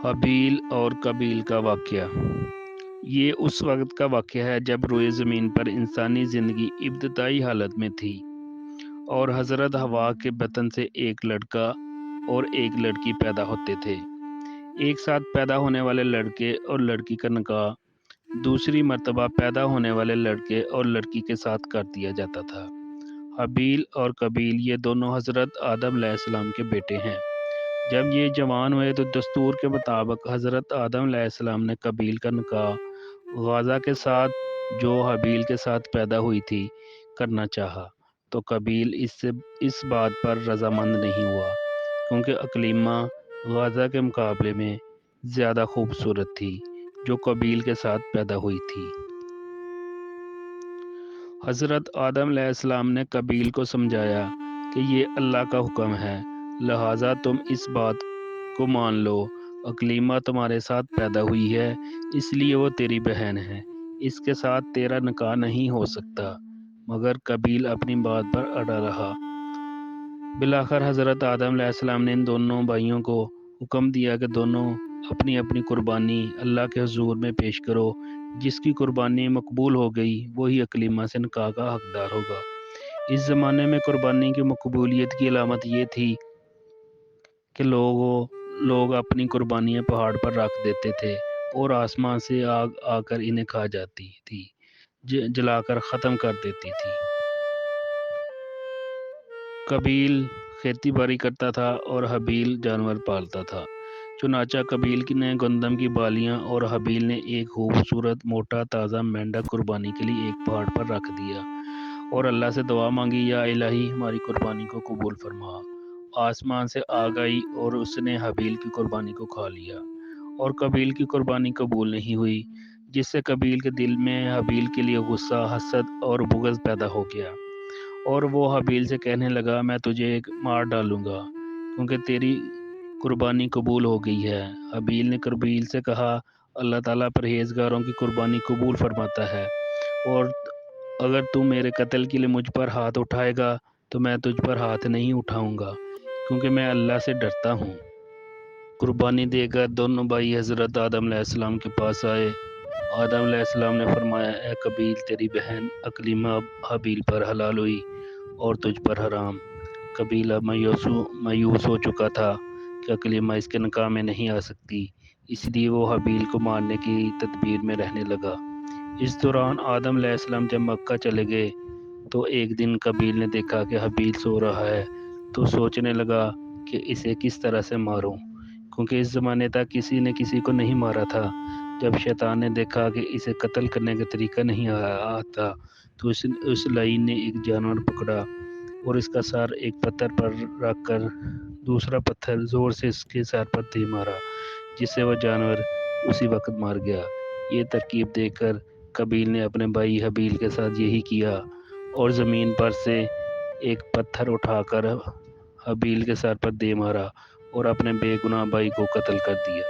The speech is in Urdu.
حابیل اور قابیل کا واقعہ۔ یہ اس وقت کا واقعہ ہے جب روئے زمین پر انسانی زندگی ابتدائی حالت میں تھی اور حضرت حوا کے بطن سے ایک لڑکا اور ایک لڑکی پیدا ہوتے تھے۔ ایک ساتھ پیدا ہونے والے لڑکے اور لڑکی کا نکاح دوسری مرتبہ پیدا ہونے والے لڑکے اور لڑکی کے ساتھ کر دیا جاتا تھا۔ حابیل اور قابیل یہ دونوں حضرت آدم علیہ السلام کے بیٹے ہیں۔ جب یہ جوان ہوئے تو دستور کے مطابق حضرت آدم علیہ السلام نے قابیل کا نکاح غازہ کے ساتھ جو حابیل کے ساتھ پیدا ہوئی تھی کرنا چاہا، تو قابیل اس بات پر رضامند نہیں ہوا کیونکہ اکلیمہ غازہ کے مقابلے میں زیادہ خوبصورت تھی جو قابیل کے ساتھ پیدا ہوئی تھی۔ حضرت آدم علیہ السلام نے قابیل کو سمجھایا کہ یہ اللہ کا حکم ہے، لہٰذا تم اس بات کو مان لو، اکلیمہ تمہارے ساتھ پیدا ہوئی ہے اس لیے وہ تیری بہن ہے، اس کے ساتھ تیرا نکاح نہیں ہو سکتا، مگر قابیل اپنی بات پر اڑا رہا۔ بالآخر حضرت آدم علیہ السلام نے ان دونوں بھائیوں کو حکم دیا کہ دونوں اپنی اپنی قربانی اللہ کے حضور میں پیش کرو، جس کی قربانی مقبول ہو گئی وہی اکلیمہ سے نکاح کا حقدار ہوگا۔ اس زمانے میں قربانی کی مقبولیت کی علامت یہ تھی کہ لوگ اپنی قربانیاں پہاڑ پر رکھ دیتے تھے اور آسمان سے آگ آ کر انہیں کھا جاتی تھی، جلا کر ختم کر دیتی تھی۔ قابیل کھیتی باڑی کرتا تھا اور حابیل جانور پالتا تھا۔ چنانچہ قابیل نے گندم کی بالیاں اور حابیل نے ایک خوبصورت موٹا تازہ مینڈک قربانی کے لیے ایک پہاڑ پر رکھ دیا اور اللہ سے دعا مانگی، یا الہی ہماری قربانی کو قبول فرما۔ آسمان سے آگ آئی اور اس نے حابیل کی قربانی کو کھا لیا اور قابیل کی قربانی قبول نہیں ہوئی، جس سے قابیل کے دل میں حابیل کے لیے غصہ، حسد اور بغض پیدا ہو گیا اور وہ حابیل سے کہنے لگا، میں تجھے مار ڈالوں گا کیونکہ تیری قربانی قبول ہو گئی ہے۔ حابیل نے قابیل سے کہا، اللہ تعالیٰ پرہیزگاروں کی قربانی قبول فرماتا ہے، اور اگر تو میرے قتل کے لیے مجھ پر ہاتھ اٹھائے گا تو میں تجھ پر ہاتھ نہیں اٹھاؤں گا کیونکہ میں اللہ سے ڈرتا ہوں۔ قربانی دے کر دونوں بھائی حضرت آدم علیہ السلام کے پاس آئے۔ آدم علیہ السلام نے فرمایا، اے قابیل، تیری بہن اکلیمہ حابیل پر حلال ہوئی اور تجھ پر حرام۔ قابیل اب مایوس ہو چکا تھا کہ اکلیمہ اس کے نکاح میں نہیں آ سکتی، اس لیے وہ حابیل کو مارنے کی تدبیر میں رہنے لگا۔ اس دوران آدم علیہ السلام جب مکہ چلے گئے تو ایک دن قابیل نے دیکھا کہ حابیل سو رہا ہے تو سوچنے لگا کہ اسے کس طرح سے ماروں، کیونکہ اس زمانے تک کسی نے کسی کو نہیں مارا تھا۔ جب شیطان نے دیکھا کہ اسے قتل کرنے کا طریقہ نہیں آتا تو اس لعین نے ایک جانور پکڑا اور اس کا سر ایک پتھر پر رکھ کر دوسرا پتھر زور سے اس کے سر پر دے مارا، جس سے وہ جانور اسی وقت مر گیا۔ یہ ترکیب دیکھ کر قابیل نے اپنے بھائی حابیل کے ساتھ یہی کیا اور زمین پر سے ایک پتھر اٹھا کر حابیل کے سر پر دے مارا اور اپنے بے گناہ بھائی کو قتل کر دیا۔